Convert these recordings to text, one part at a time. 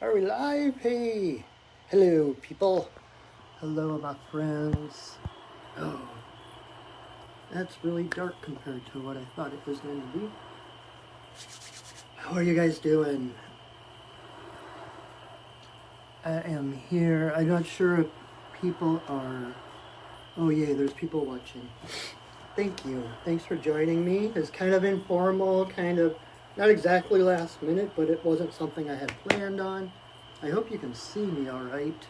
Are we live? Hey! Hello, people. Hello, my friends. Oh, that's really dark compared to what I thought it was going to be. How are you guys doing? I am here. I'm not sure if people are... Oh, yay, there's people watching. Thank you. Thanks for joining me. It's kind of informal, kind of not exactly last minute, but it wasn't something I had planned on. I hope you can see me all right.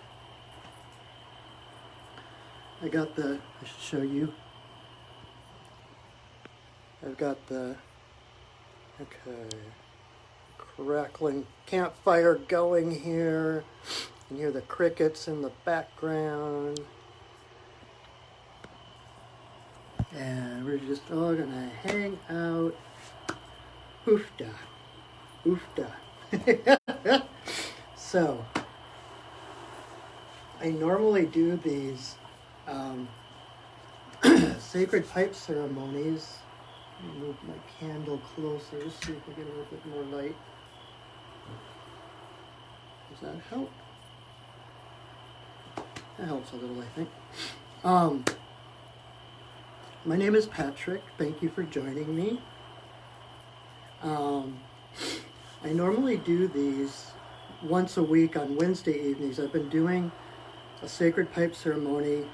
I should show you. I've got okay, crackling campfire going here. You can hear the crickets in the background. And we're just all gonna hang out. Oofda. Oofda. So, I normally do these sacred pipe ceremonies. Move my candle closer, see if we get a little bit more light. Does that help? That helps a little, I think. My name is Patrick. Thank you for joining me. I normally do these once a week on Wednesday evenings. I've been doing a sacred pipe ceremony,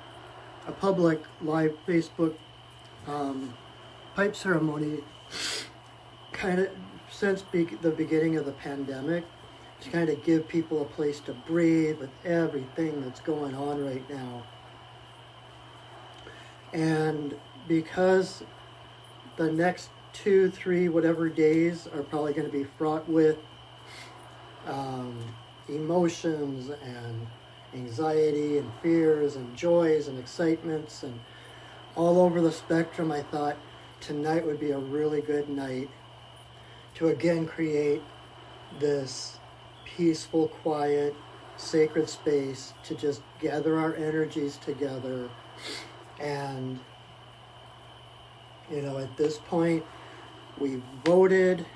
a public live Facebook pipe ceremony, kind of since the beginning of the pandemic, to kind of give people a place to breathe with everything that's going on right now. And because the next 2, 3, whatever days are probably going to be fraught with emotions and anxiety and fears and joys and excitements and all over the spectrum, I thought tonight would be a really good night to again create this peaceful, quiet, sacred space to just gather our energies together. And, at this point, we've voted,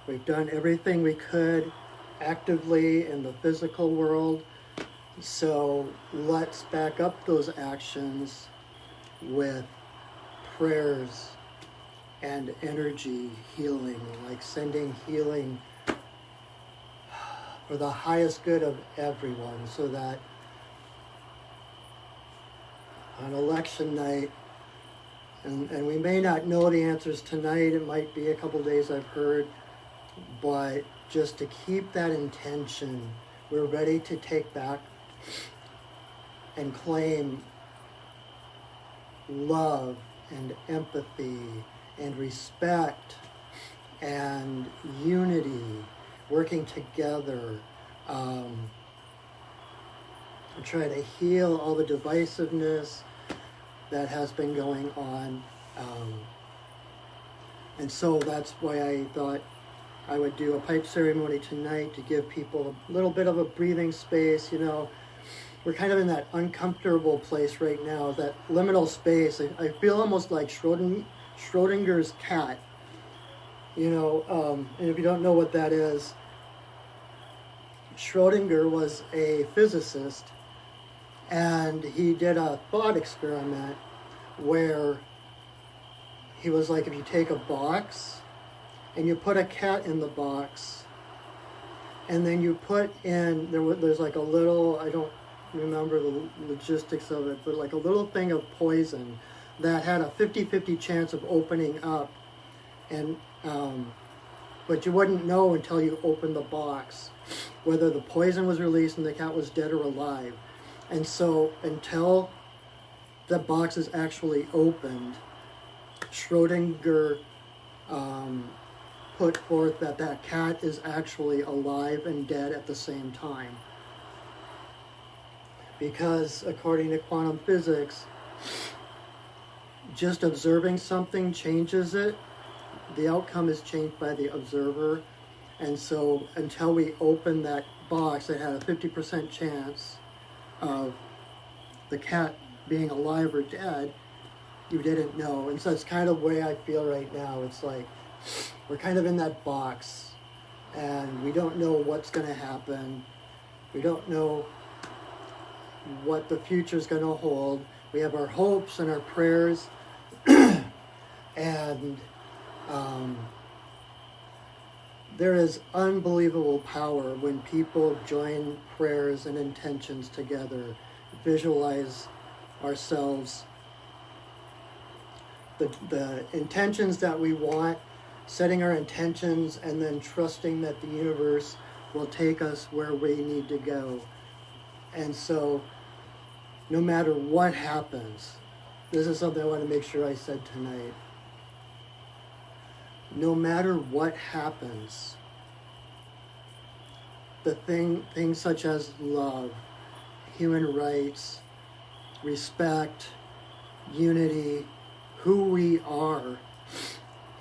we've done everything we could actively in the physical world. So let's back up those actions with prayers and energy healing, like sending healing for the highest good of everyone, so that on election night, and we may not know the answers tonight, it might be a couple days, I've heard, but just to keep that intention, we're ready to take back and claim love and empathy and respect and unity, working together, and try to heal all the divisiveness that has been going on. And so that's why I thought I would do a pipe ceremony tonight to give people a little bit of a breathing space. We're kind of in that uncomfortable place right now, that liminal space. I feel almost like Schrodinger's cat. And if you don't know what that is, Schrodinger was a physicist, and he did a thought experiment where he was like, if you take a box and you put a cat in the box, and then you put in, there's like a little, I don't remember the logistics of it, but like a little thing of poison that had a 50-50 chance of opening up, and but you wouldn't know until you opened the box whether the poison was released and the cat was dead or alive. And so until the box is actually opened, Schrodinger put forth that cat is actually alive and dead at the same time. Because according to quantum physics, just observing something changes it. The outcome is changed by the observer. And so until we opened that box that had a 50% chance of the cat being alive or dead, you didn't know. And so it's kind of the way I feel right now. It's like we're kind of in that box, and we don't know what's going to happen. We don't know what the future is going to hold. We have our hopes and our prayers, and there is unbelievable power when people join prayers and intentions together, visualize ourselves, the intentions that we want, setting our intentions, and then trusting that the universe will take us where we need to go. And so, no matter what happens, this is something I want to make sure I said tonight. No matter what happens, things such as love, human rights, respect, unity, who we are,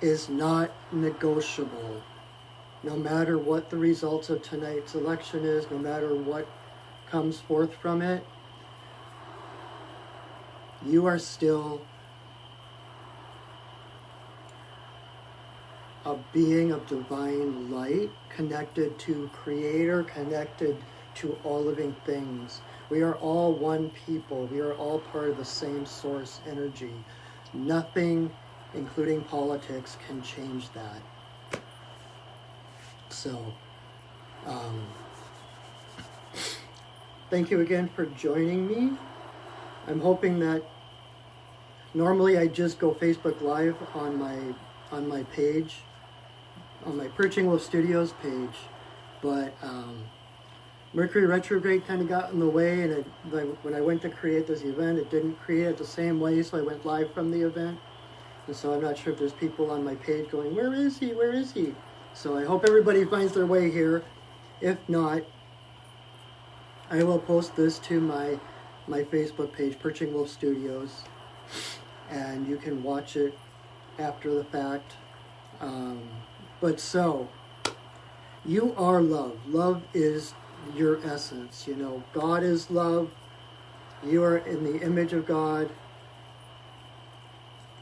is not negotiable. No matter what the results of tonight's election is, no matter what comes forth from it, you are still a being of divine light, connected to Creator, connected to all living things. We are all one people. We are all part of the same source energy. Nothing, including politics, can change that. So, thank you again for joining me. I'm hoping that normally I just go Facebook Live on my page, on my Perching Wolf Studios page, but Mercury retrograde kind of got in the way, and when I went to create this event, it didn't create it the same way, so I went live from the event. And so I'm not sure if there's people on my page going, where is he? Where is he? So I hope everybody finds their way here. If not, I will post this to my Facebook page, Perching Wolf Studios, and you can watch it after the fact. But so, you are love. Love is your essence. You know, God is love. You are in the image of God.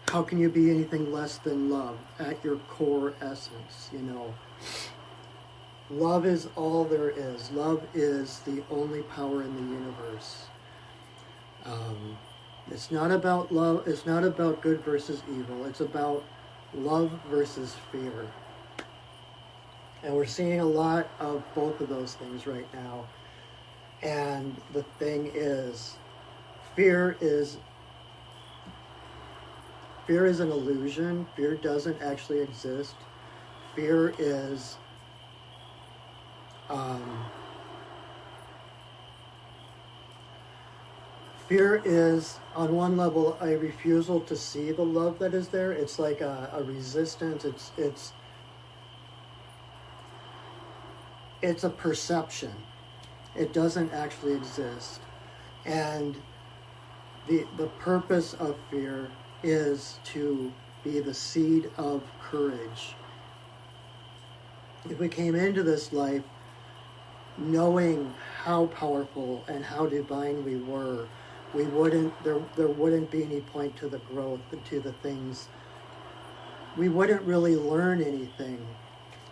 How can you be anything less than love at your core essence, you know? Love is all there is. Love is the only power in the universe. It's not about love. It's not about good versus evil. It's about love versus fear. And we're seeing a lot of both of those things right now. And the thing is, fear is an illusion. Fear doesn't actually exist. Fear is on one level a refusal to see the love that is there. It's like a resistance. It's a perception. It doesn't actually exist. And the purpose of fear is to be the seed of courage. If we came into this life knowing how powerful and how divine we were, there wouldn't be any point to the growth and to the things. We wouldn't really learn anything.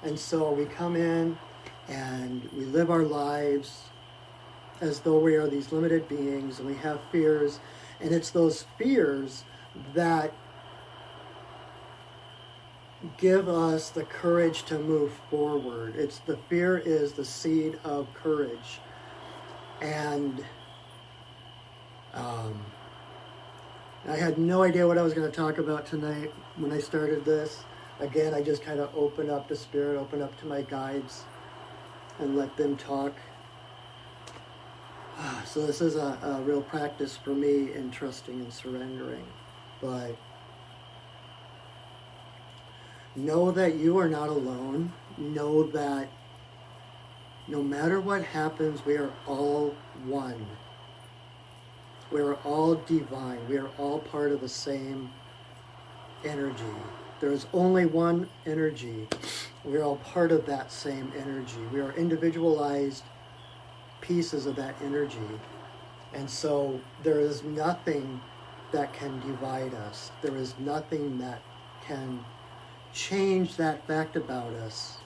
And so we come in and we live our lives as though we are these limited beings, and we have fears, and it's those fears that give us the courage to move forward. It's the fear is the seed of courage. And I had no idea what I was going to talk about tonight when I started this. Again, I just kind of open up to Spirit, open up to my guides, and let them talk. So this is a real practice for me in trusting and surrendering. But know that you are not alone. Know that no matter what happens, we are all one. We are all divine. We are all part of the same energy. There is only one energy. We are all part of that same energy. We are individualized pieces of that energy. And so there is nothing that can divide us. There is nothing that can change that fact about us.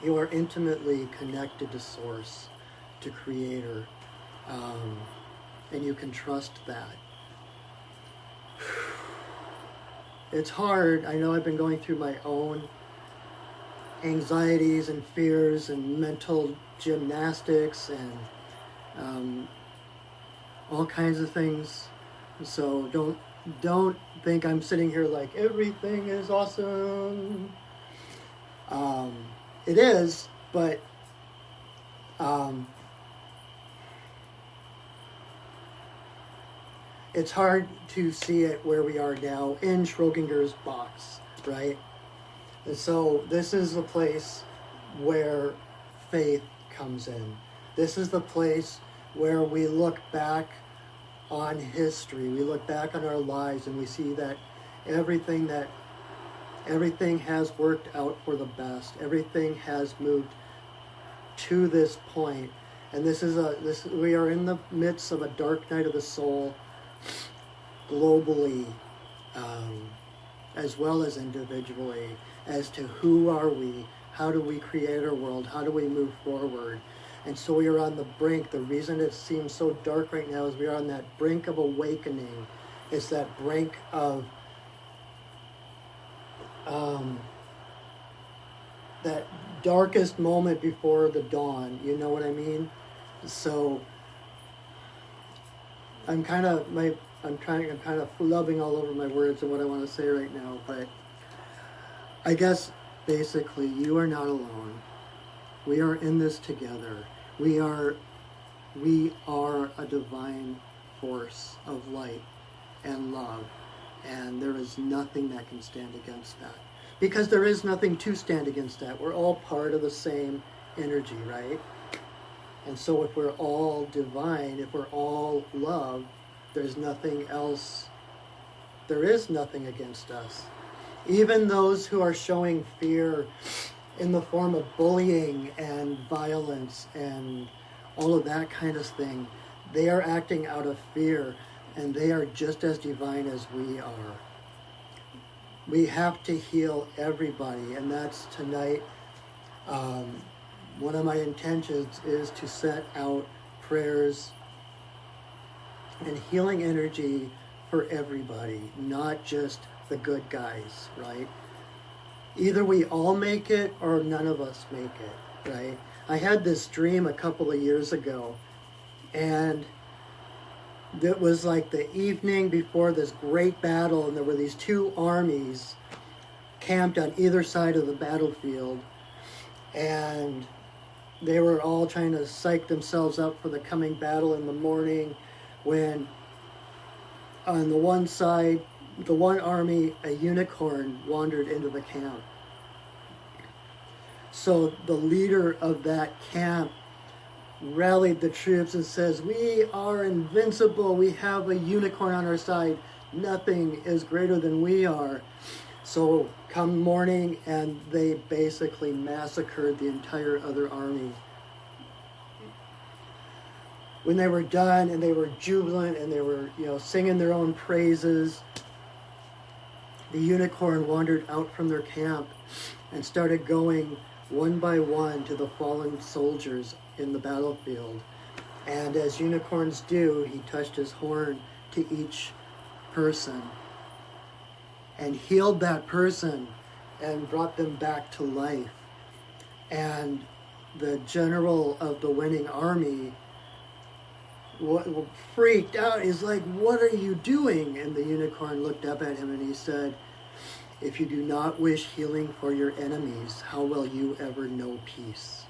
You are intimately connected to Source, to Creator, and you can trust that. It's hard. I know I've been going through my own anxieties and fears and mental gymnastics and all kinds of things. So don't think I'm sitting here like everything is awesome. It is, but it's hard to see it where we are now in Schrodinger's box, right? And so this is the place where faith comes in. This is the place where we look back on history. We look back on our lives and we see that everything has worked out for the best. Everything has moved to this point. And we are in the midst of a dark night of the soul globally, as well as individually, as to who are we, how do we create our world, how do we move forward. And so we are on the brink. The reason it seems so dark right now is we are on that brink of awakening. It's that brink of that darkest moment before the dawn. You know what I mean? So I'm kind of flubbing all over my words and what I want to say right now, but I guess basically you are not alone. We are in this together. We are a divine force of light and love, and there is nothing that can stand against that. Because there is nothing to stand against that. We're all part of the same energy, right? And so if we're all divine, if we're all love, there's nothing else. There is nothing against us. Even those who are showing fear in the form of bullying and violence and all of that kind of thing, they are acting out of fear, and they are just as divine as we are. We have to heal everybody, and that's tonight. One of my intentions is to set out prayers and healing energy for everybody, not just the good guys, right? Either we all make it or none of us make it, right? I had this dream a couple of years ago, and it was like the evening before this great battle, and there were these two armies camped on either side of the battlefield, and they were all trying to psych themselves up for the coming battle in the morning, when on the one side, the one army, a unicorn wandered into the camp. So the leader of that camp rallied the troops and says, "We are invincible. We have a unicorn on our side. Nothing is greater than we are." So come morning, and they basically massacred the entire other army. When they were done and they were jubilant and they were, singing their own praises, the unicorn wandered out from their camp and started going one by one to the fallen soldiers in the battlefield. And as unicorns do, he touched his horn to each person and healed that person and brought them back to life. And the general of the winning army freaked out. He's like, "What are you doing?" And the unicorn looked up at him and he said, "If you do not wish healing for your enemies, how will you ever know peace?"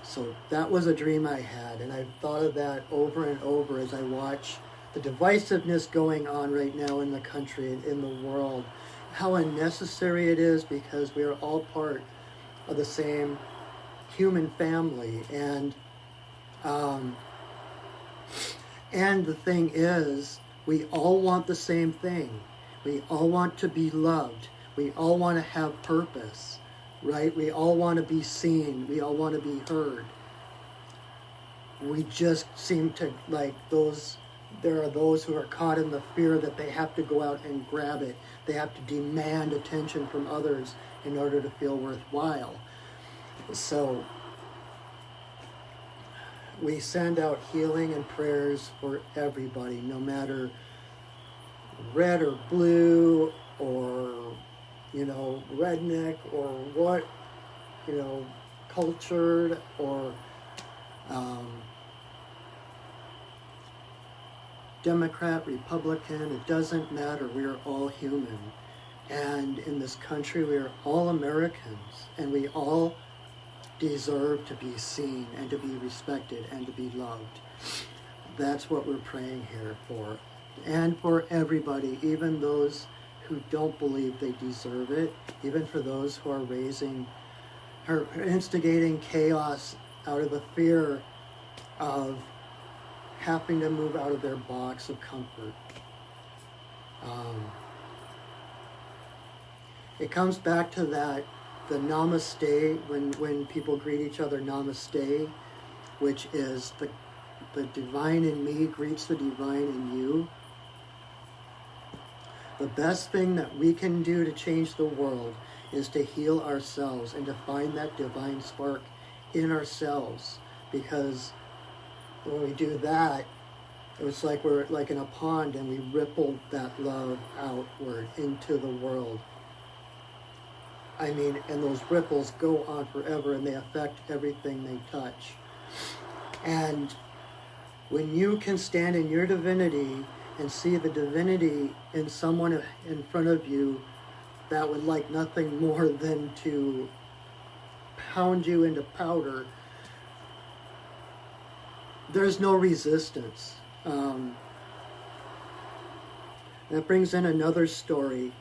So that was a dream I had, and I've thought of that over and over as I watch the divisiveness going on right now in the country and in the world. How unnecessary it is, because we are all part of the same human family. And the thing is, we all want the same thing. We all want to be loved. We all want to have purpose, right? We all want to be seen. We all want to be heard. We just seem to, there are those who are caught in the fear that they have to go out and grab it. They have to demand attention from others in order to feel worthwhile. So we send out healing and prayers for everybody, no matter red or blue or, redneck or what, cultured or Democrat, Republican, it doesn't matter. We are all human. And in this country, we are all Americans, and we all deserve to be seen and to be respected and to be loved. That's what we're praying here for. And for everybody, even those who don't believe they deserve it, even for those who are instigating chaos out of the fear of having to move out of their box of comfort. It comes back to that, the namaste, when people greet each other, namaste, which is the divine in me greets the divine in you. The best thing that we can do to change the world is to heal ourselves and to find that divine spark in ourselves, because when we do that, it's like we're like in a pond and we ripple that love outward into the world. And those ripples go on forever and they affect everything they touch. And when you can stand in your divinity and see the divinity in someone in front of you that would like nothing more than to pound you into powder, there's no resistance. That brings in another story.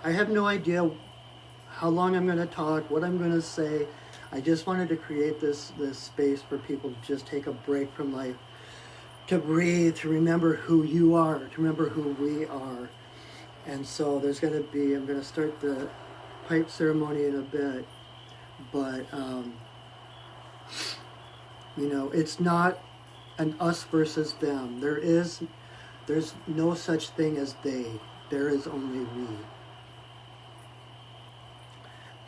I have no idea how long I'm going to talk, what I'm going to say. I just wanted to create this space for people to just take a break from life, to breathe, to remember who you are, to remember who we are. And so I'm going to start the pipe ceremony in a bit, but it's not an us versus them. There's no such thing as they. There is only we.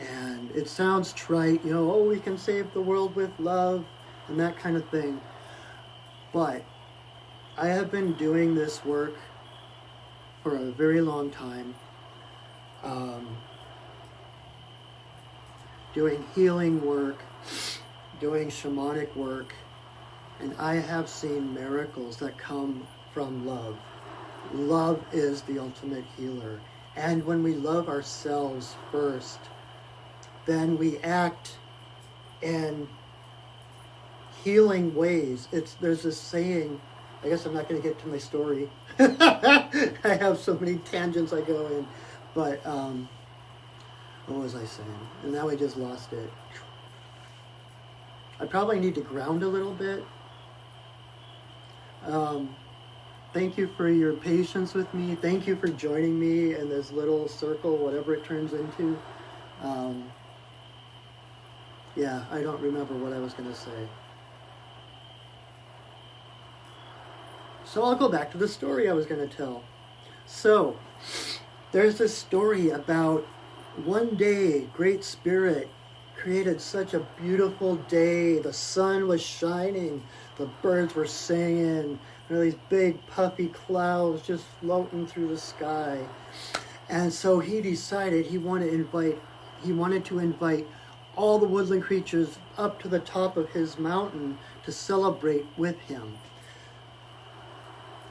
And it sounds trite, we can save the world with love and that kind of thing. But I have been doing this work for a very long time, doing healing work, doing shamanic work, and I have seen miracles that come from love. Love is the ultimate healer. And when we love ourselves first, then we act in healing ways. There's this saying, I guess I'm not going to get to my story. I have so many tangents I go in. But, what was I saying? And now I just lost it. I probably need to ground a little bit. Thank you for your patience with me. Thank you for joining me in this little circle, whatever it turns into. Yeah, I don't remember what I was going to say. So I'll go back to the story I was going to tell. So, there's this story about one day, Great Spirit created such a beautiful day. The sun was shining. The birds were singing. There were these big puffy clouds just floating through the sky. And so he decided he wanted to invite all the woodland creatures up to the top of his mountain to celebrate with him.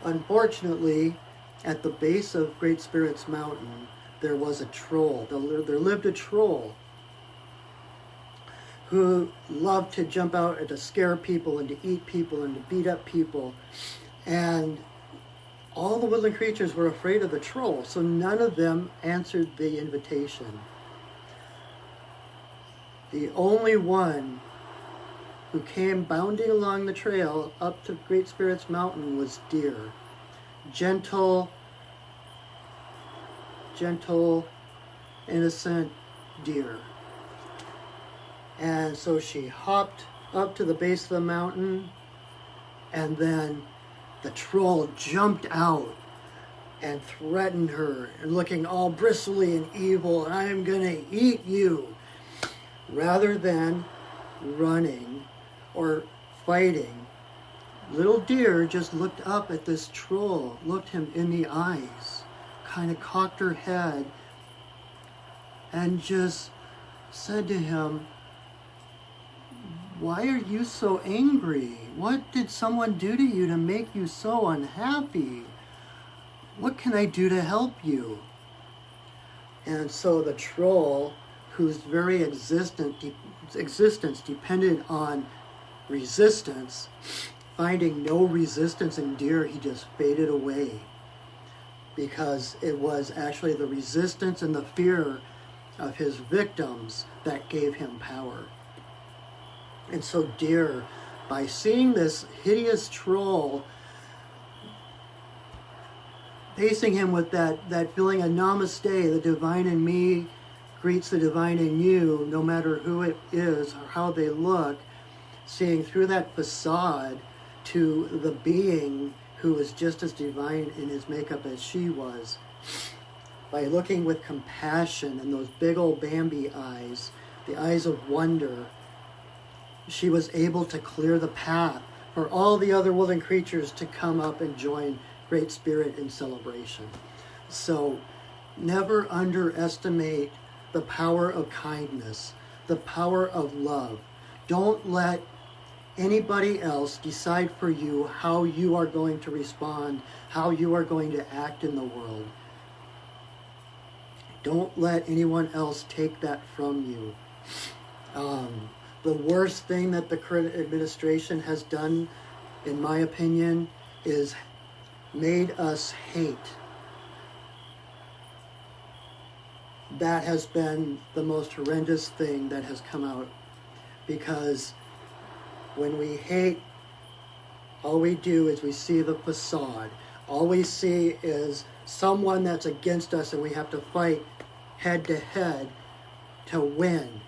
Unfortunately, at the base of Great Spirit's mountain, there was a troll. There lived a troll who loved to jump out and to scare people and to eat people and to beat up people. And all the woodland creatures were afraid of the troll, so none of them answered the invitation. The only one who came bounding along the trail up to Great Spirit's mountain was Deer. Gentle, innocent Deer. And so she hopped up to the base of the mountain, and then the troll jumped out and threatened her, and looking all bristly and evil, "I'm gonna eat you." Rather than running or fighting, little deer just looked up at this troll, looked him in the eyes, kind of cocked her head, and just said to him, "Why are you so angry? What did someone do to you to make you so unhappy? What can I do to help you?" And so the troll, whose very existence depended on resistance, finding no resistance in deer, he just faded away, because it was actually the resistance and the fear of his victims that gave him power. And so deer, by seeing this hideous troll facing him with that feeling of namaste, the divine in me greets the divine in you, no matter who it is or how they look, seeing through that facade to the being who was just as divine in his makeup as she was, by looking with compassion in those big old Bambi eyes, the eyes of wonder, she was able to clear the path for all the other woodland creatures to come up and join Great Spirit in celebration. So never underestimate the power of kindness, the power of love. Don't let anybody else decide for you how you are going to respond, how you are going to act in the world. Don't let anyone else take that from you. The worst thing that the current administration has done, in my opinion, is made us hate. That has been the most horrendous thing that has come out, because when we hate, all we do is we see the facade. All we see is someone that's against us, and we have to fight head to head to win.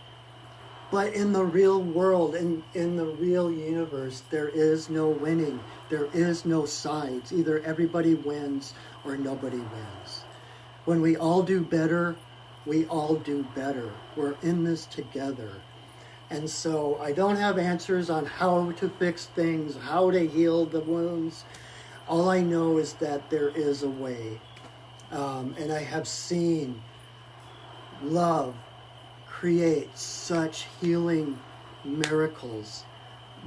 But in the real world, in the real universe, there is no winning. There is no sides. Either everybody wins or nobody wins. When we all do better, we all do better. We're in this together. And so I don't have answers on how to fix things, how to heal the wounds. All I know is that there is a way. And I have seen love create such healing miracles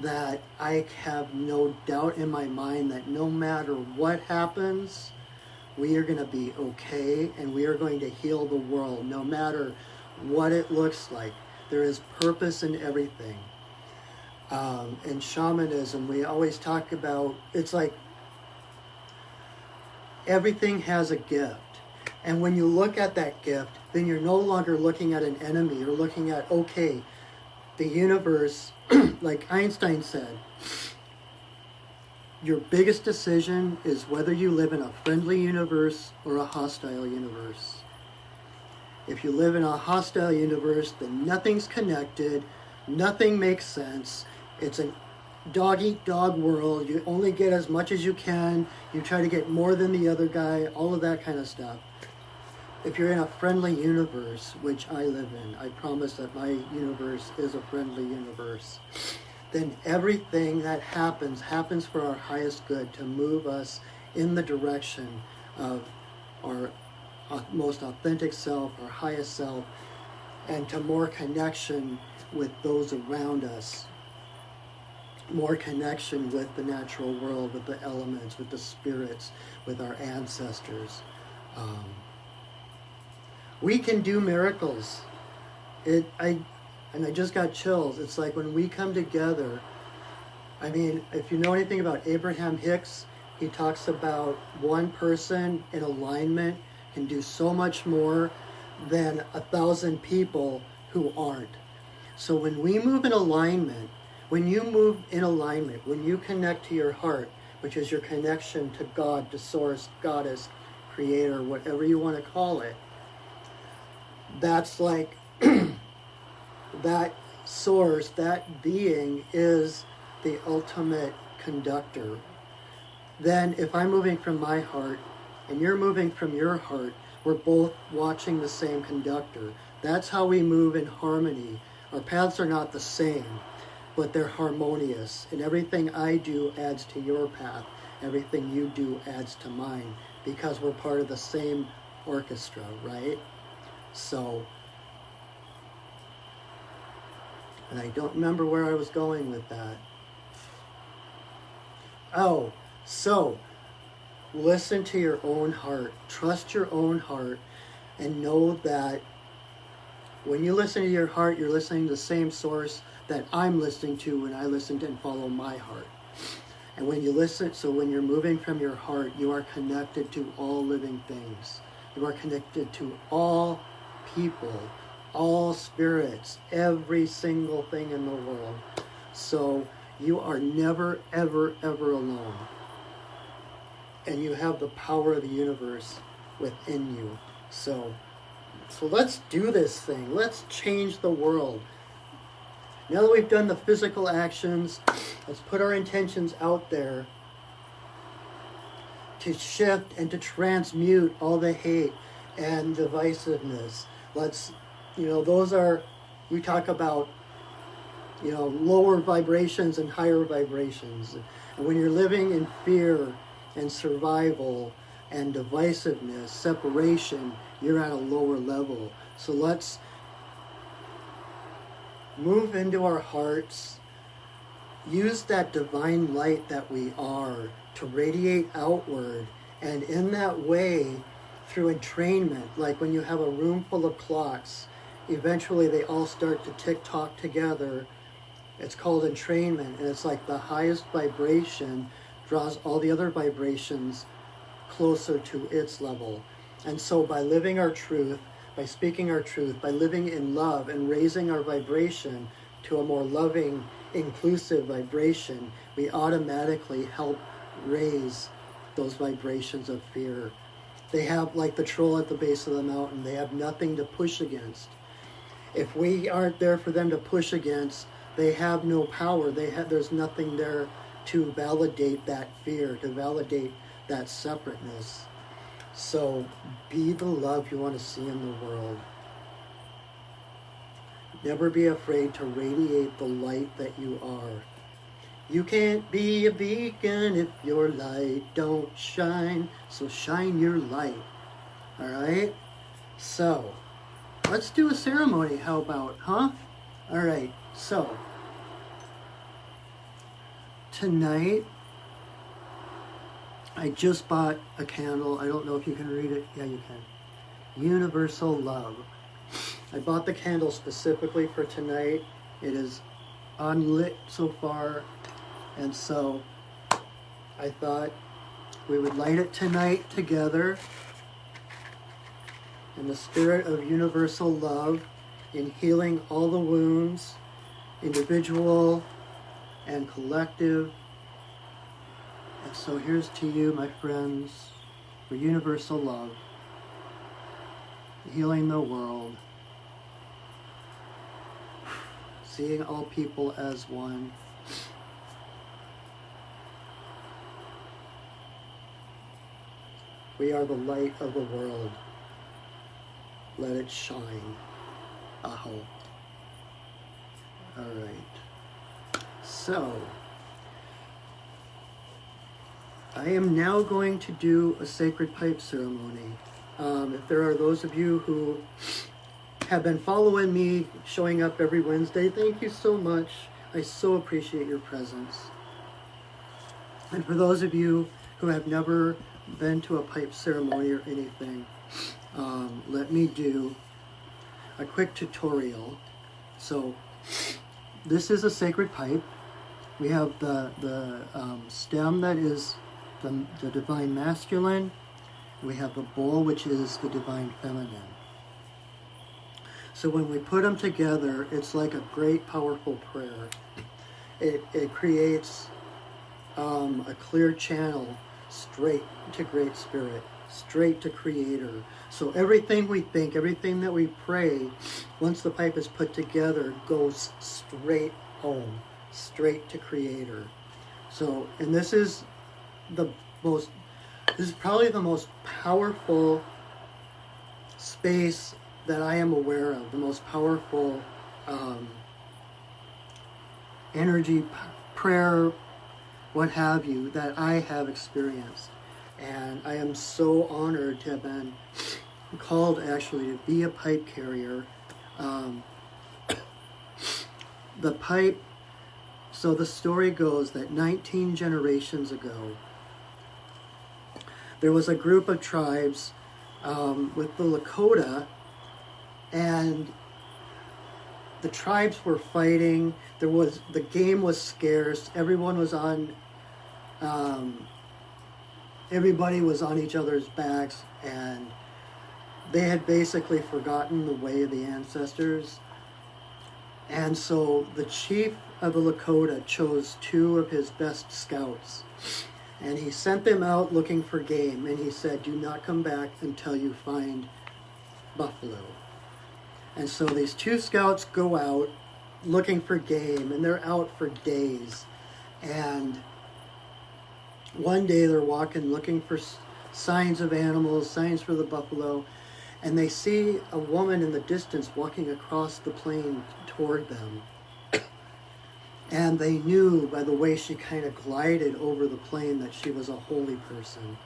that I have no doubt in my mind that no matter what happens, we are going to be okay, and we are going to heal the world no matter what it looks like. There is purpose in everything. In shamanism, we always talk about, it's like everything has a gift. And when you look at that gift, then you're no longer looking at an enemy. You're looking at, okay, the universe, like Einstein said, your biggest decision is whether you live in a friendly universe or a hostile universe. If you live in a hostile universe, then nothing's connected, nothing makes sense. It's a dog-eat-dog world. You only get as much as you can. You try to get more than the other guy, all of that kind of stuff. If you're in a friendly universe, which I live in, I promise that my universe is a friendly universe, then everything that happens for our highest good, to move us in the direction of our most authentic self, our highest self, and to more connection with those around us, more connection with the natural world, with the elements, with the spirits, with our ancestors. We can do miracles. I just got chills. It's like when we come together. I mean, if you know anything about Abraham Hicks, he talks about one person in alignment can do so much more than 1,000 people who aren't. So when we move in alignment, when you move in alignment, when you connect to your heart, which is your connection to God, to Source, Goddess, Creator, whatever you want to call it, that's like that source, that being is the ultimate conductor. Then if I'm moving from my heart and you're moving from your heart, we're both watching the same conductor. That's how we move in harmony Our paths are not the same, but they're harmonious. And everything I do adds to your path. Everything you do adds to mine, because we're part of the same orchestra, right? So, and I don't remember where I was going with that. Oh, so listen to your own heart. Trust your own heart, and know that when you listen to your heart, you're listening to the same source that I'm listening to when I listen to and follow my heart. And when you listen, so when you're moving from your heart, you are connected to all living things. You are connected to all people, all spirits, every single thing in the world. So you are never, ever, ever alone. And you have the power of the universe within you. So let's do this thing. Let's change the world. Now that we've done the physical actions, let's put our intentions out there to shift and to transmute all the hate and divisiveness. Let's, those are, we talk about, lower vibrations and higher vibrations. And when you're living in fear and survival and divisiveness, separation, you're at a lower level. So let's move into our hearts, use that divine light that we are to radiate outward, and in that way, through entrainment, like when you have a room full of clocks, eventually they all start to tick-tock together. It's called entrainment, and it's like the highest vibration draws all the other vibrations closer to its level. And so by living our truth, by speaking our truth, by living in love and raising our vibration to a more loving, inclusive vibration, we automatically help raise those vibrations of fear. They have, like the troll at the base of the mountain, they have nothing to push against. If we aren't there for them to push against, they have no power. There's nothing there to validate that fear, to validate that separateness. So be the love you want to see in the world. Never be afraid to radiate the light that you are. You can't be a beacon if your light don't shine, so shine your light. All right? So, let's do a ceremony. How about, huh? All right. So, tonight, I just bought a candle. I don't know if you can read it. Yeah, you can. Universal Love. I bought the candle specifically for tonight. It is unlit so far. And so I thought we would light it tonight together in the spirit of universal love, in healing all the wounds, individual and collective. And so here's to you, my friends, for universal love, healing the world, seeing all people as one. We are the light of the world. Let it shine. Aho. All right. So, I am now going to do a sacred pipe ceremony. If there are those of you who have been following me, showing up every Wednesday, thank you so much. I so appreciate your presence. And for those of you who have never been to a pipe ceremony or anything, let me do a quick tutorial. So this is a sacred pipe. We have the stem that is the divine masculine. We have the bowl, which is the divine feminine. So when we put them together, it's like a great powerful prayer. It creates a clear channel straight to Great Spirit, straight to Creator. So everything we think, everything that we pray, once the pipe is put together, goes straight home, straight to Creator. So, and this is probably the most powerful space that I am aware of, the most powerful energy, prayer, what have you, that I have experienced. And I am so honored to have been called actually to be a pipe carrier. The pipe, so the story goes that 19 generations ago, there was a group of tribes with the Lakota, and the tribes were fighting. The game was scarce. Everyone was on, everybody was on each other's backs, and they had basically forgotten the way of the ancestors. And so the chief of the Lakota chose 2 of his best scouts, and he sent them out looking for game, and he said, do not come back until you find buffalo. And so these 2 scouts go out looking for game, and they're out for days. And one day they're walking looking for signs of animals, signs for the buffalo, and they see a woman in the distance walking across the plain toward them. And they knew by the way she kind of glided over the plain that she was a holy person.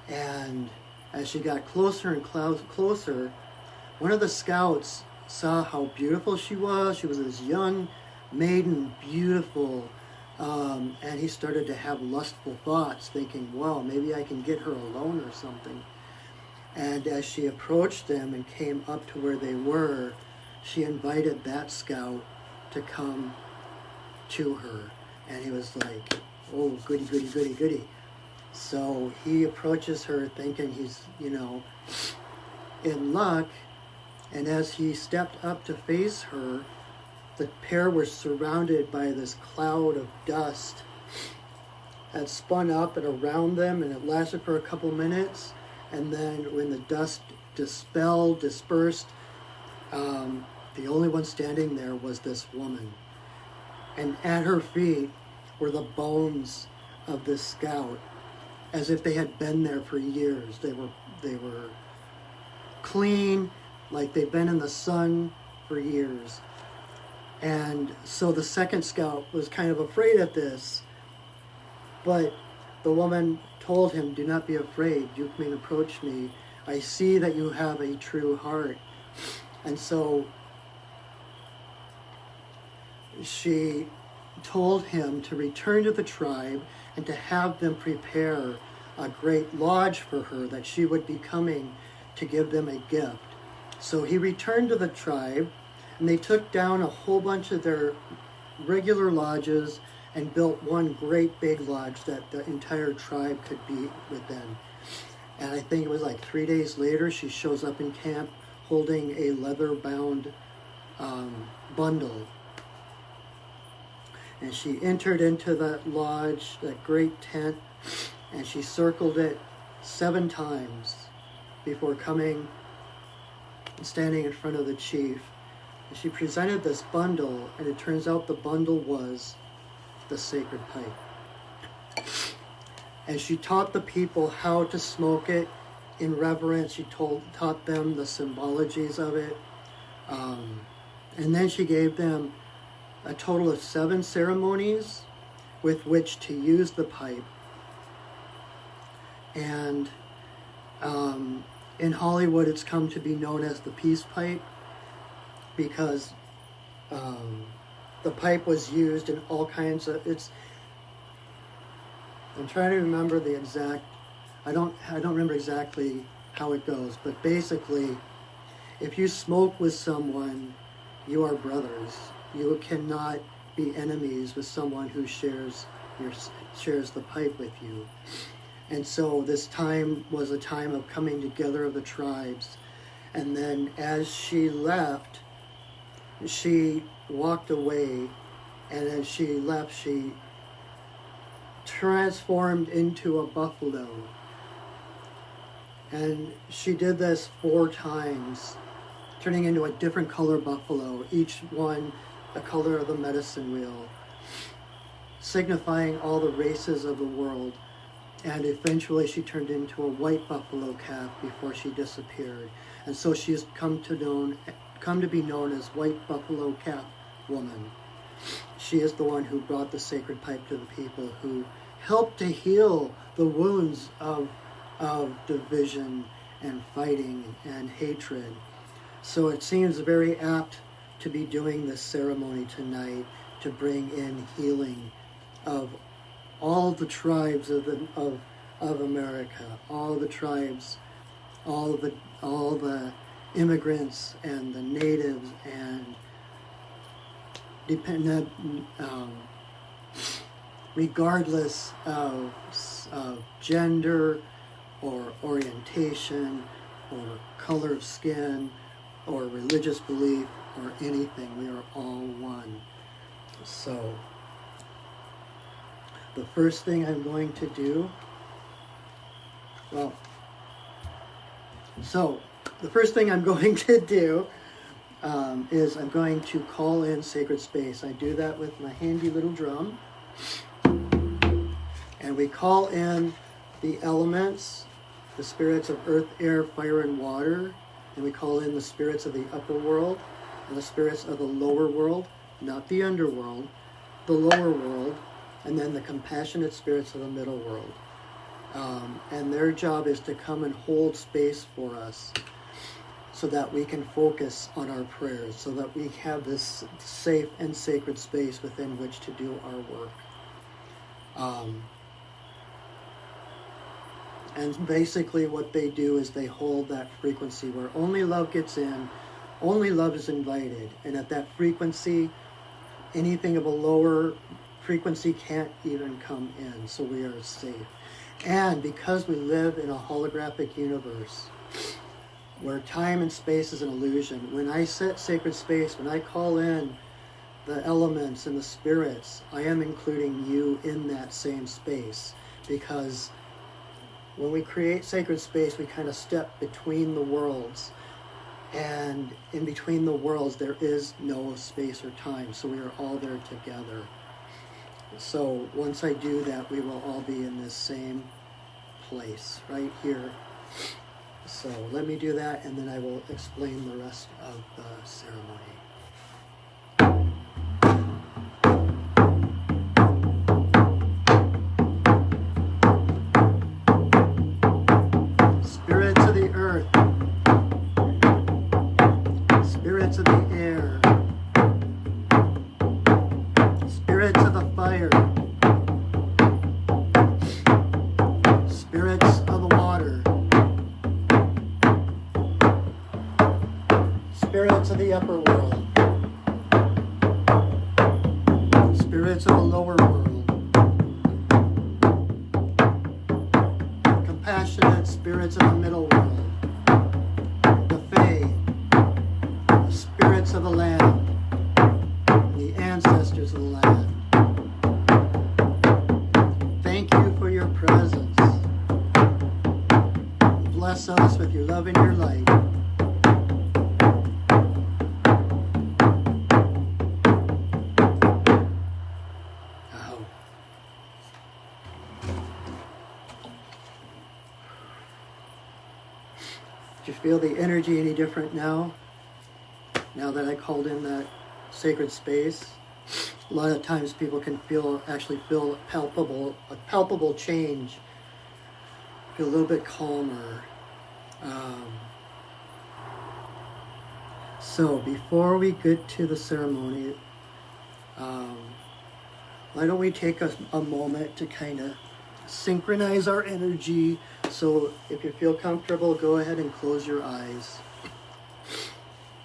And as she got closer and closer, one of the scouts saw how beautiful she was. She was this young maiden, beautiful, and he started to have lustful thoughts, thinking, wow, maybe I can get her alone or something. And as she approached them and came up to where they were, she invited that scout to come to her. And he was like, oh, goody, goody, goody, goody. So he approaches her thinking he's, in luck. And as he stepped up to face her, the pair were surrounded by this cloud of dust that spun up and around them, and it lasted for a couple minutes. And then when the dust dispersed, the only one standing there was this woman. And at her feet were the bones of this scout, as if they had been there for years. They were clean, like they'd been in the sun for years. And so the second scout was kind of afraid of this, but the woman told him, do not be afraid, you can approach me. I see that you have a true heart. And so she told him to return to the tribe and to have them prepare a great lodge for her, that she would be coming to give them a gift. So he returned to the tribe, and they took down a whole bunch of their regular lodges and built one great big lodge that the entire tribe could be within. And I think it was like 3 days later, she shows up in camp holding a leather-bound bundle. And she entered into that lodge, that great tent, and she circled it 7 times before coming and standing in front of the chief. And she presented this bundle, and it turns out the bundle was the sacred pipe. And she taught the people how to smoke it in reverence. She taught them the symbologies of it. And then she gave them a total of 7 ceremonies with which to use the pipe. And in Hollywood, it's come to be known as the peace pipe, because the pipe was used in all kinds of, I'm trying to remember the exact, I don't remember exactly how it goes, but basically, if you smoke with someone, you are brothers. You cannot be enemies with someone who shares the pipe with you. And so this time was a time of coming together of the tribes. And then as she left, she walked away, and as she left, she transformed into a buffalo. And she did this 4 times, turning into a different color buffalo, each one the color of the medicine wheel, signifying all the races of the world. And eventually she turned into a white buffalo calf before she disappeared. And so she has come to be known as White Buffalo Calf Woman. She is the one who brought the sacred pipe to the people, who helped to heal the wounds of division and fighting and hatred. So it seems very apt to be doing this ceremony tonight to bring in healing of all the tribes of America, all the tribes, all the immigrants and the natives and dependent, regardless of gender or orientation or color of skin or religious belief or anything. We are all one. So the first thing I'm going to do, the first thing I'm going to do is I'm going to call in sacred space. I do that with my handy little drum. And we call in the elements, the spirits of earth, air, fire, and water. And we call in the spirits of the upper world and the spirits of the lower world, not the underworld, the lower world, and then the compassionate spirits of the middle world. And their job is to come and hold space for us so that we can focus on our prayers, so that we have this safe and sacred space within which to do our work. And basically what they do is they hold that frequency where only love gets in, only love is invited. And at that frequency, anything of a lower frequency can't even come in, so we are safe. And because we live in a holographic universe, where time and space is an illusion, when I set sacred space, when I call in the elements and the spirits, I am including you in that same space, because when we create sacred space, we kind of step between the worlds, and in between the worlds there is no space or time, so we are all there together. So once I do that, we will all be in this same place right here. So let me do that, and then I will explain the rest of the ceremony. Spirits of the earth, spirits of the air, spirits of the fire, spirits of the water, spirits of the upper world, spirits of the lower world, compassionate spirits of the middle world, the Fae, the spirits of the land, the ancestors of the land. Thank you for your presence. Bless us with your love and your light. Do you feel the energy any different now? Now that I called in that sacred space? A lot of times people can actually feel a palpable change. Feel a little bit calmer. So before we get to the ceremony, why don't we take a moment to kind of synchronize our energy. So if you feel comfortable, go ahead and close your eyes.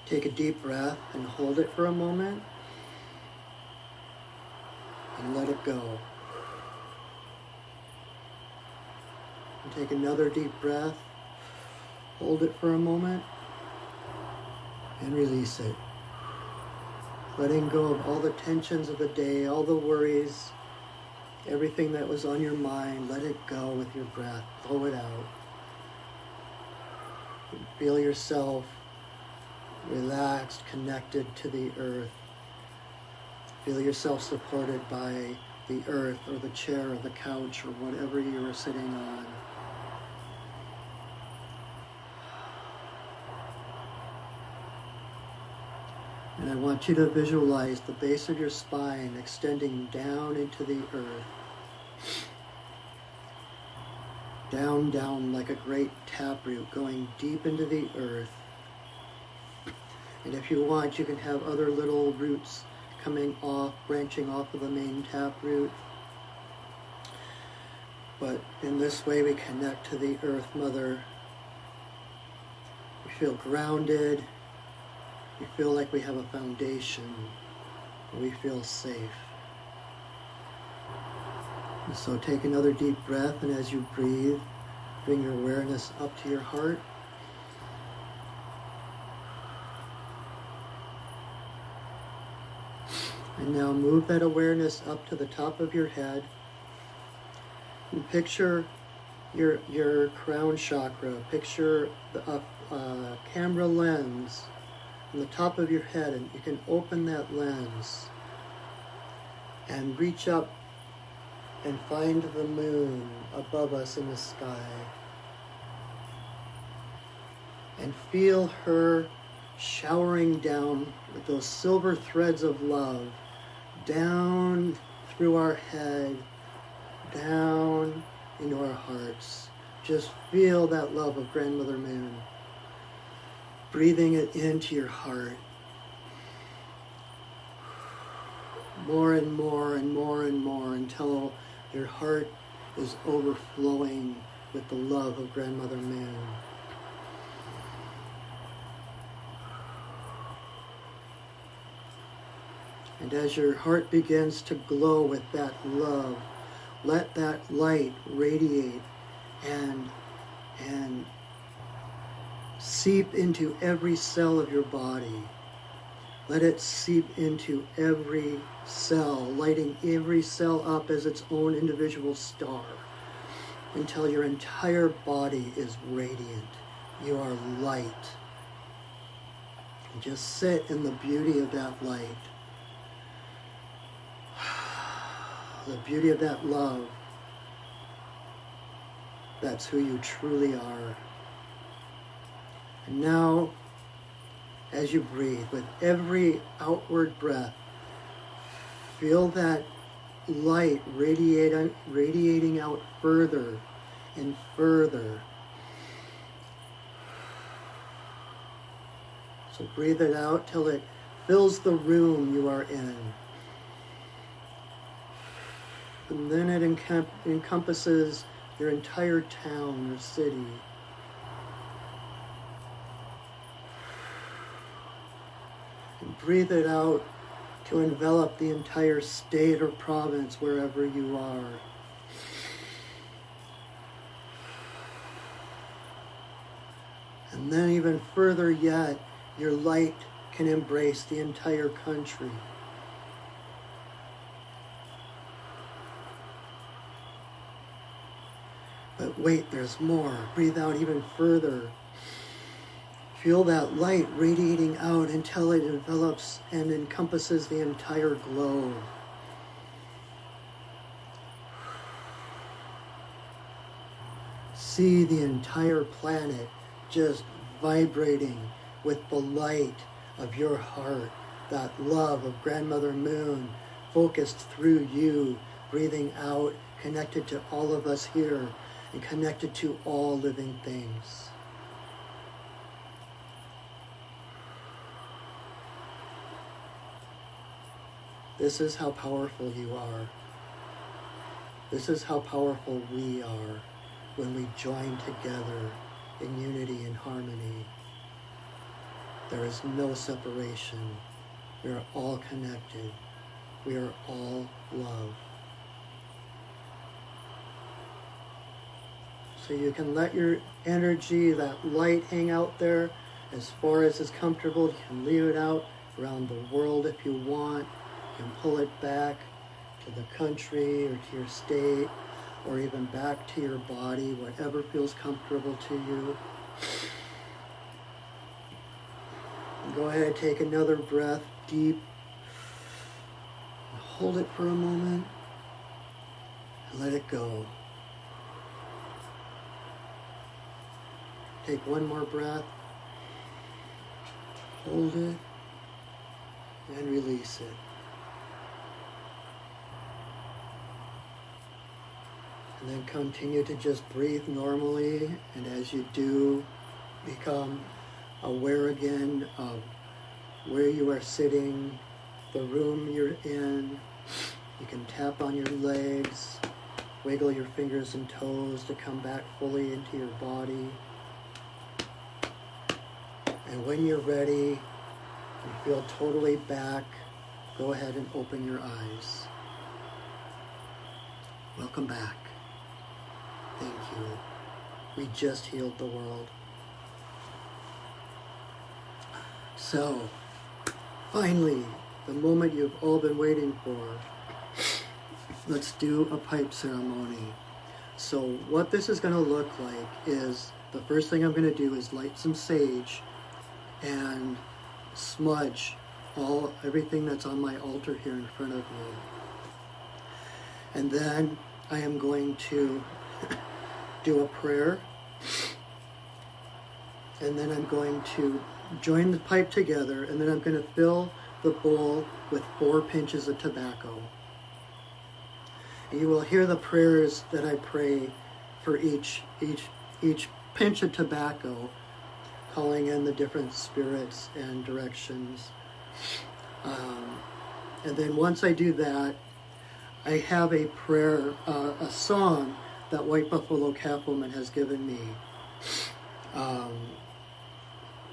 Take a deep breath and hold it for a moment. And let it go. And take another deep breath. Hold it for a moment. And release it. Letting go of all the tensions of the day, all the worries, everything that was on your mind. Let it go with your breath. Blow it out. Feel yourself relaxed, connected to the earth. Feel yourself supported by the earth or the chair or the couch or whatever you are sitting on. And I want you to visualize the base of your spine extending down into the earth. Down, down like a great taproot going deep into the earth. And if you want, you can have other little roots coming off, branching off of the main taproot. But in this way we connect to the Earth Mother. We feel grounded. We feel like we have a foundation. We feel safe. And so take another deep breath, and as you breathe, bring your awareness up to your heart. And now move that awareness up to the top of your head. And picture your crown chakra. Picture a camera lens on the top of your head, and you can open that lens and reach up and find the moon above us in the sky. And feel her showering down with those silver threads of love down through our head, down into our hearts. Just feel that love of Grandmother Moon. Breathing it into your heart. More and more and more and more until your heart is overflowing with the love of Grandmother Moon. And as your heart begins to glow with that love, let that light radiate and seep into every cell of your body. Let it seep into every cell, lighting every cell up as its own individual star, until your entire body is radiant. You are light. And just sit in the beauty of that light. The beauty of that love. That's who you truly are. And now, as you breathe, with every outward breath, feel that light radiating out further and further. So breathe it out till it fills the room you are in. And then it encompasses your entire town or city. And breathe it out to envelop the entire state or province wherever you are. And then even further yet, your light can embrace the entire country. But wait, there's more. Breathe out even further. Feel that light radiating out until it envelops and encompasses the entire globe. See the entire planet just vibrating with the light of your heart, that love of Grandmother Moon focused through you, breathing out, connected to all of us here, and connected to all living things. This is how powerful you are. This is how powerful we are when we join together in unity and harmony. There is no separation. We are all connected. We are all love. So you can let your energy, that light, hang out there as far as is comfortable. You can leave it out around the world if you want. You can pull it back to the country or to your state, or even back to your body, whatever feels comfortable to you. And go ahead, take another breath deep. Hold it for a moment and let it go. Take one more breath. Hold it and release it. And then continue to just breathe normally, and as you do, become aware again of where you are sitting, the room you're in. You can tap on your legs, wiggle your fingers and toes to come back fully into your body. And when you're ready, you feel totally back, go ahead and open your eyes. Welcome back. Thank you. We just healed the world. So, finally, the moment you've all been waiting for. Let's do a pipe ceremony. So what this is going to look like is, the first thing I'm going to do is light some sage and smudge everything that's on my altar here in front of me. And then I am going to do a prayer, and then I'm going to join the pipe together, and then I'm going to fill the bowl with 4 pinches of tobacco. And you will hear the prayers that I pray for each pinch of tobacco, calling in the different spirits and directions. And then once I do that, I have a prayer, a song that White Buffalo Calf Woman has given me.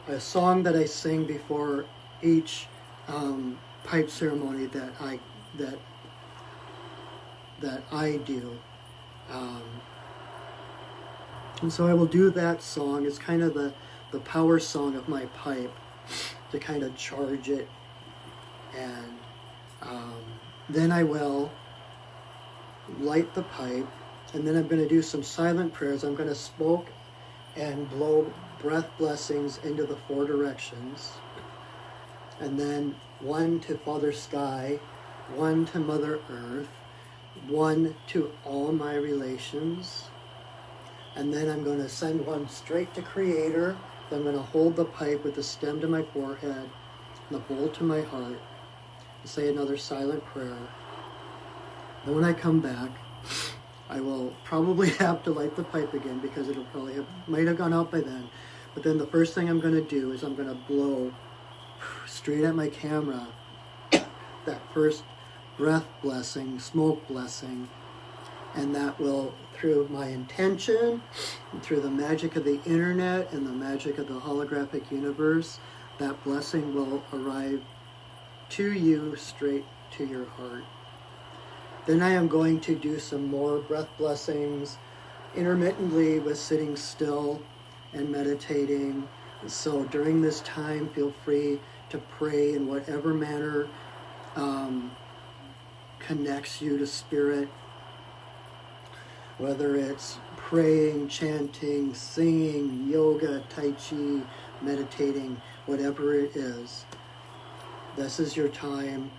A song that I sing before each pipe ceremony that I do. And so I will do that song. It's kind of the power song of my pipe to kind of charge it. And then I will light the pipe, and then I'm going to do some silent prayers. I'm going to smoke and blow breath blessings into the 4 directions. And then 1 to Father Sky, 1 to Mother Earth, 1 to all my relations. And then I'm going to send 1 straight to Creator. I'm going to hold the pipe with the stem to my forehead and the bowl to my heart and say another silent prayer. Then when I come back, I will probably have to light the pipe again because it'll might have gone out by then. But then the first thing I'm going to do is I'm going to blow straight at my camera that first breath blessing, smoke blessing, and that will, through my intention, and through the magic of the internet and the magic of the holographic universe, that blessing will arrive to you straight to your heart. Then I am going to do some more breath blessings intermittently with sitting still and meditating. So during this time, feel free to pray in whatever manner connects you to spirit, whether it's praying, chanting, singing, yoga, tai chi, meditating, whatever it is. This is your time.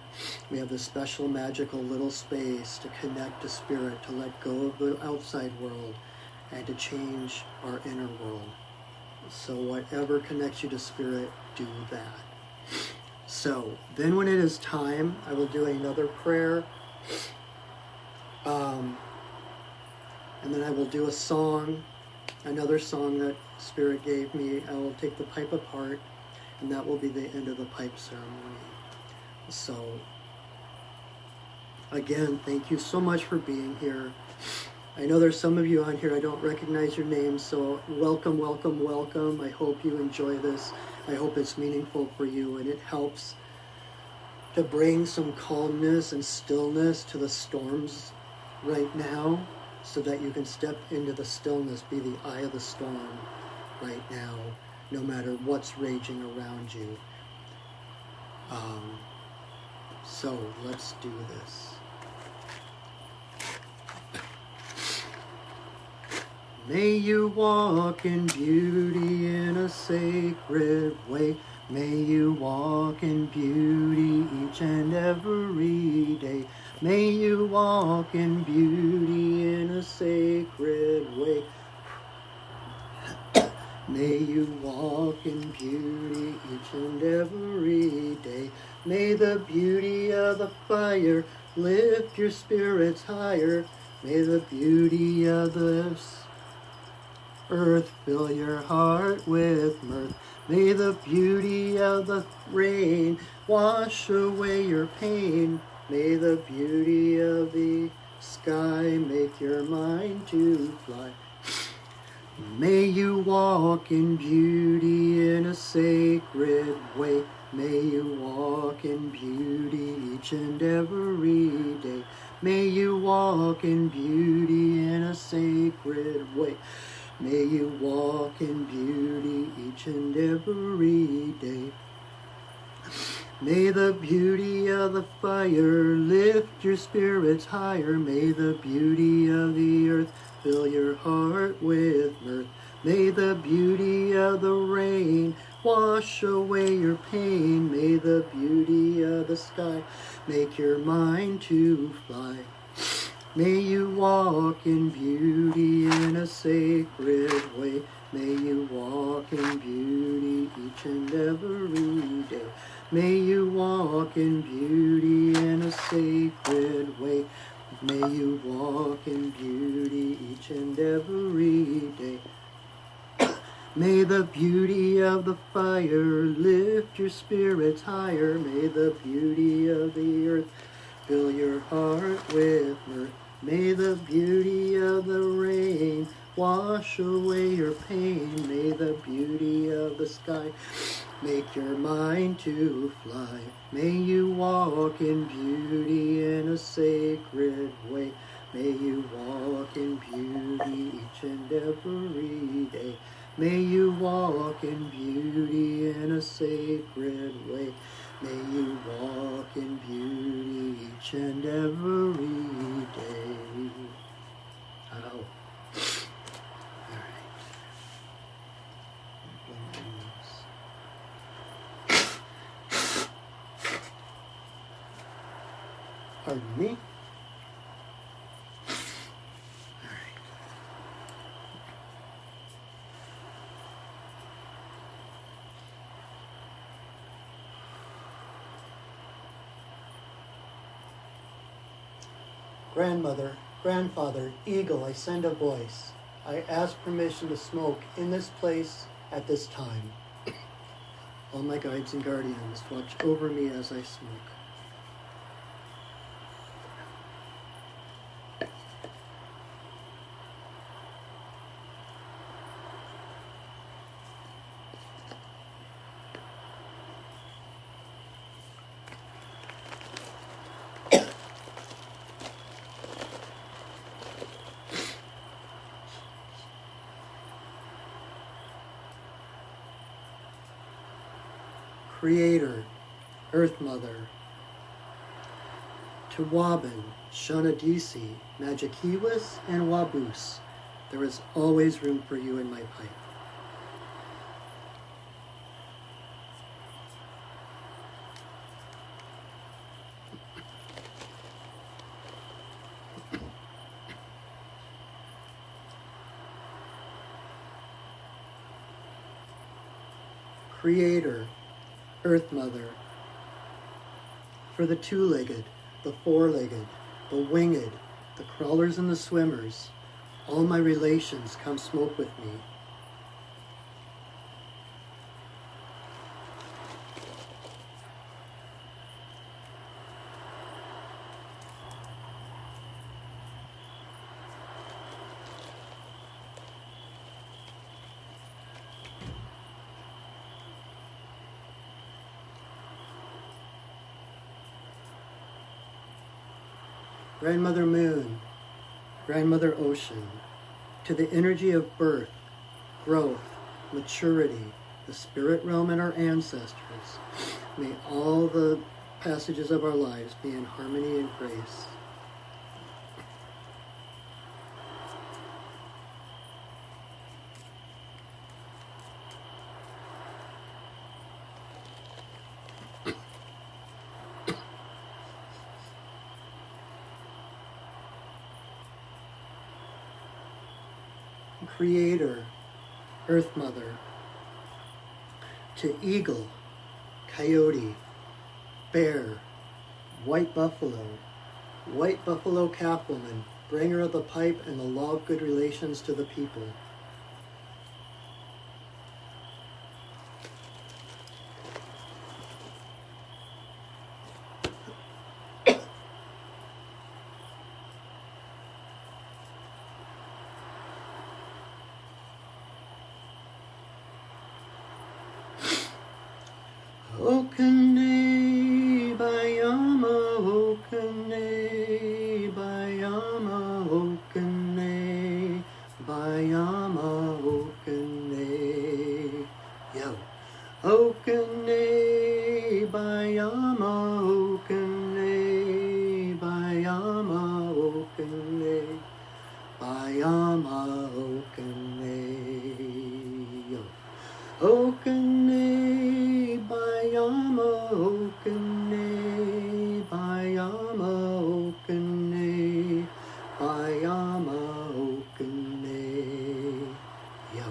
We have this special magical little space to connect to spirit, to let go of the outside world, and to change our inner world. So whatever connects you to spirit, do that. So then when it is time, I will do another prayer. And then I will do a song, another song that Spirit gave me. I will take the pipe apart, and that will be the end of the pipe ceremony. So, again, thank you so much for being here. I know there's some of you on here, I don't recognize your names, so welcome, welcome, welcome. I hope you enjoy this. I hope it's meaningful for you, and it helps to bring some calmness and stillness to the storms right now, so that you can step into the stillness, be the eye of the storm right now, no matter what's raging around you. So let's do this. May you walk in beauty in a sacred way. May you walk in beauty each and every day. May you walk in beauty in a sacred way. May you walk in beauty each and every day. May the beauty of the fire lift your spirits higher. May the beauty of this earth fill your heart with mirth. May the beauty of the rain wash away your pain. May the beauty of the sky make your mind to fly. May you walk in beauty in a sacred way. May you walk in beauty each and every day. May you walk in beauty in a sacred way. May you walk in beauty each and every day. May the beauty of the fire lift your spirits higher. May the beauty of the earth fill your heart with mirth. May the beauty of the rain wash away your pain. May the beauty of the sky make your mind to fly. May you walk in beauty in a sacred way. May you walk in beauty each and every day. May you walk in beauty in a sacred way. May you walk in beauty each and every day. May the beauty of the fire lift your spirits higher. May the beauty of the earth fill your heart with mirth. May the beauty of the rain wash away your pain. May the beauty of the sky make your mind to fly. May you walk in beauty in a sacred way. May you walk in beauty each and every day. May you walk in beauty in a sacred way. May you walk in beauty each and every day. Ow. All right. Pardon me. Grandmother, grandfather, eagle, I send a voice. I ask permission to smoke in this place at this time. All my guides and guardians, watch over me as I smoke. Creator, Earth Mother, to Wabin, Shanadisi, Magikiwis, and Wabus, there is always room for you in my pipe. Creator, Earth Mother, for the two-legged, the four-legged, the winged, the crawlers and the swimmers, all my relations, come smoke with me. Grandmother Moon, Grandmother Ocean, to the energy of birth, growth, maturity, the spirit realm and our ancestors, may all the passages of our lives be in harmony and grace. Creator, Earth Mother, to eagle, coyote, Bear, White Buffalo, White Buffalo Capwoman, bringer of the pipe and the law of good relations to the people. Okane Bayama, Okane Bayama, Okane Bayama, Okane. Yo. Okane Bayama, Okane Bayama, Okane Bayama, Okane. Yo. Okane Bayama, Okane Bayama, Okane Bayama, Okane. Yo.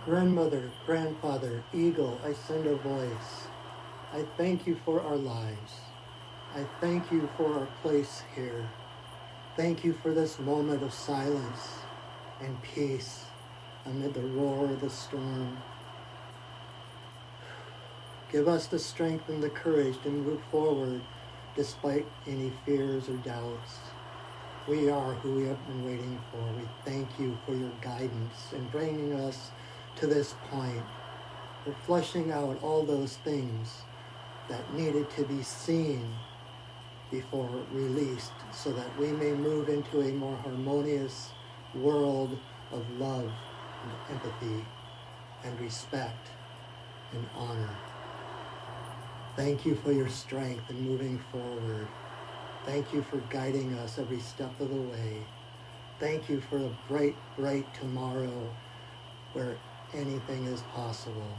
Grandmother, grandfather, eagle, I send a voice. I thank you for our lives. I thank you for our place here. Thank you for this moment of silence and peace amid the roar of the storm. Give us the strength and the courage to move forward despite any fears or doubts. We are who we have been waiting for. We thank you for your guidance in bringing us to this point, for fleshing out all those things that needed to be seen before released, so that we may move into a more harmonious world of love and empathy and respect and honor. Thank you for your strength in moving forward. Thank you for guiding us every step of the way. Thank you for a bright, bright tomorrow where anything is possible.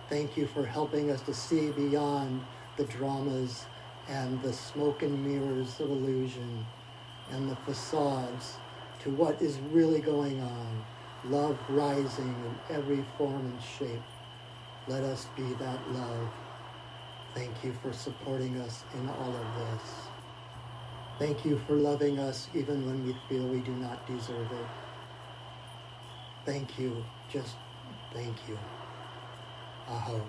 Thank you for helping us to see beyond the dramas and the smoke and mirrors of illusion and the facades to what is really going on. Love rising in every form and shape. Let us be that love. Thank you for supporting us in all of this. Thank you for loving us even when we feel we do not deserve it. Thank you, just thank you. Aho.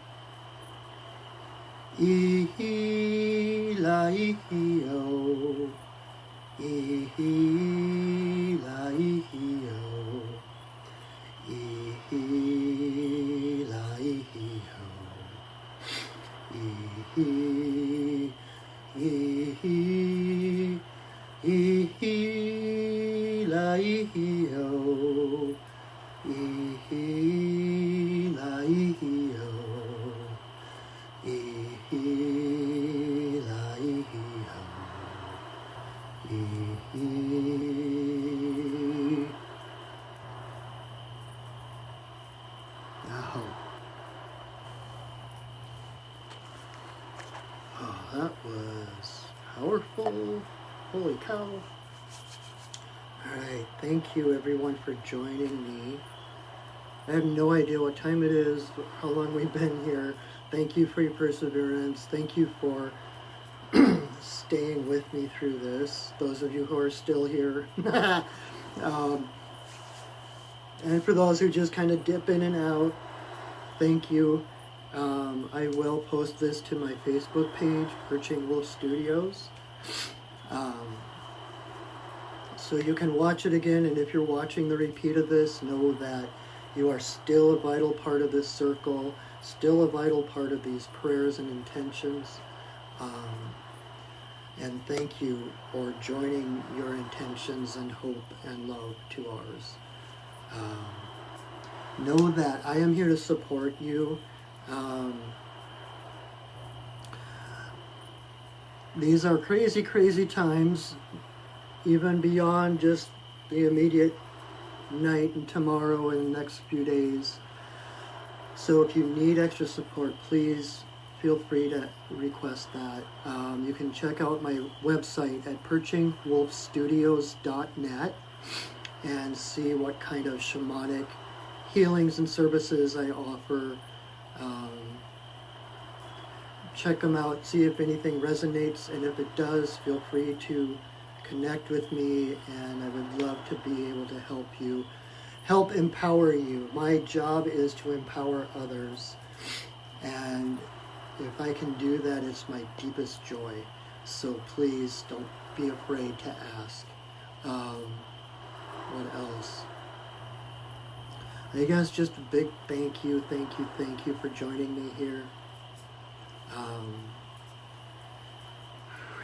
Ihi la ihi o. Ihi la ihi o. Ihi la ihi o. Ihi, ihi, ihi la ihi o. Ihi la ihi o. Ihi la ihi o. Ihi. Aho. Oh, that was powerful. Holy cow. All right, thank you everyone for joining me. I have no idea what time it is, how long we've been here. Thank you for your perseverance. Thank you for staying with me through this, those of you who are still here. And for those who just kind of dip in and out, thank you. I will post this to my Facebook page, Perching Wolf Studios. So you can watch it again, and if you're watching the repeat of this, know that you are still a vital part of this circle, still a vital part of these prayers and intentions. And thank you for joining your intentions and hope and love to ours. Know that I am here to support you. These are crazy, crazy times, even beyond just the immediate night and tomorrow and the next few days. So if you need extra support, please feel free to request that. You can check out my website at perchingwolfstudios.net and see what kind of shamanic healings and services I offer. Check them out, see if anything resonates, and if it does, feel free to connect with me, and I would love to be able to help you, help empower you. My job is to empower others, and if I can do that, it's my deepest joy. So please don't be afraid to ask. What else? I guess just a big thank you for joining me here.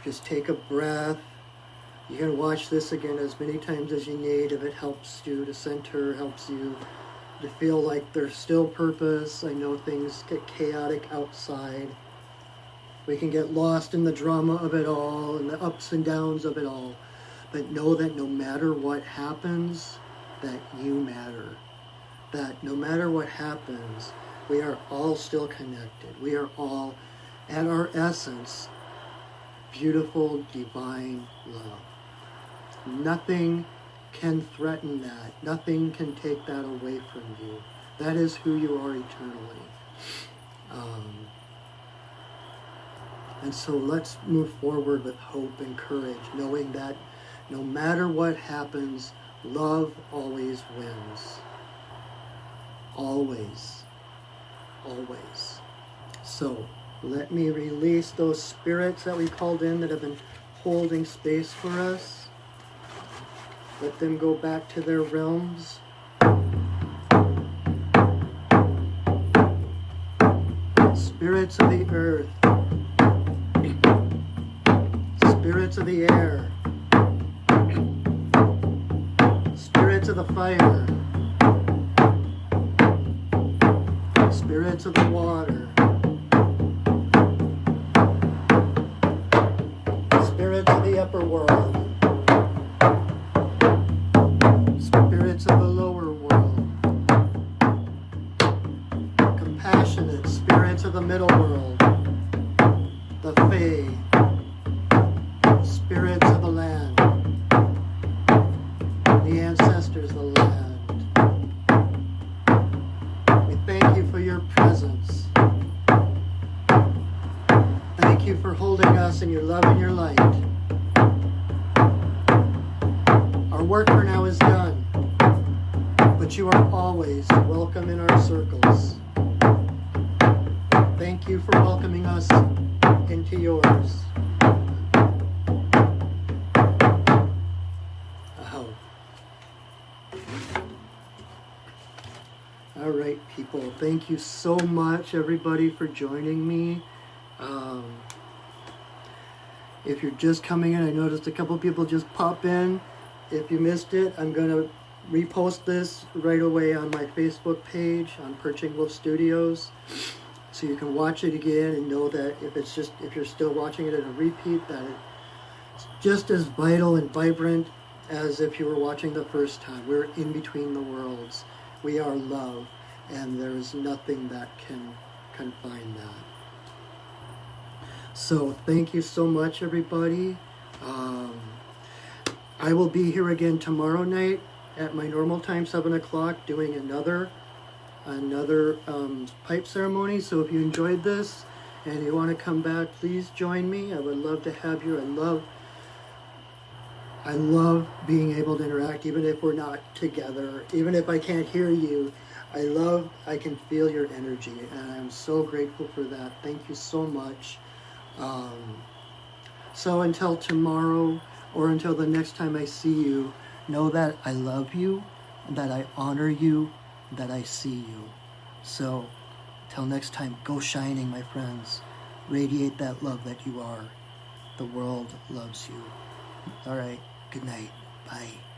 Just take a breath. You can watch this again as many times as you need if it helps you to center, helps you to feel like there's still purpose. I know things get chaotic outside. We can get lost in the drama of it all and the ups and downs of it all. But know that no matter what happens, that you matter. That no matter what happens, we are all still connected. We are all, at our essence, beautiful, divine love. Nothing can threaten that. Nothing can take that away from you. That is who you are eternally. And so let's move forward with hope and courage, knowing that no matter what happens, love always wins. Always. Always. So let me release those spirits that we called in that have been holding space for us. Let them go back to their realms. Spirits of the earth. Spirits of the air. Spirits of the fire. Spirits of the water. Spirits of the upper world. Spirits of the lower world. Compassionate spirits of the middle world. The Fae. Spirits of the land. The ancestors of the land. We thank you for your presence. Thank you for holding us in your love and your light. Our work for now is done, but you are always welcome in our circles. Thank you for welcoming us into yours. All right, people. Thank you so much, everybody, for joining me. If you're just coming in, I noticed a couple people just pop in. If you missed it, I'm going to repost this right away on my Facebook page on Perching Wolf Studios, so you can watch it again and know that if you're still watching it in a repeat, that it's just as vital and vibrant as if you were watching the first time. We're in between the worlds. We are love, and there is nothing that can confine that. So thank you so much, everybody. I will be here again tomorrow night at my normal time, 7 o'clock, doing another pipe ceremony. So if you enjoyed this and you want to come back, please join me. I would love to have you. I love being able to interact, even if we're not together, even if I can't hear you. I can feel your energy, and I'm so grateful for that. Thank you so much. So until tomorrow, or until the next time I see you, know that I love you, that I honor you, that I see you. So, till next time, go shining, my friends. Radiate that love that you are. The world loves you. All right. Good night. Bye.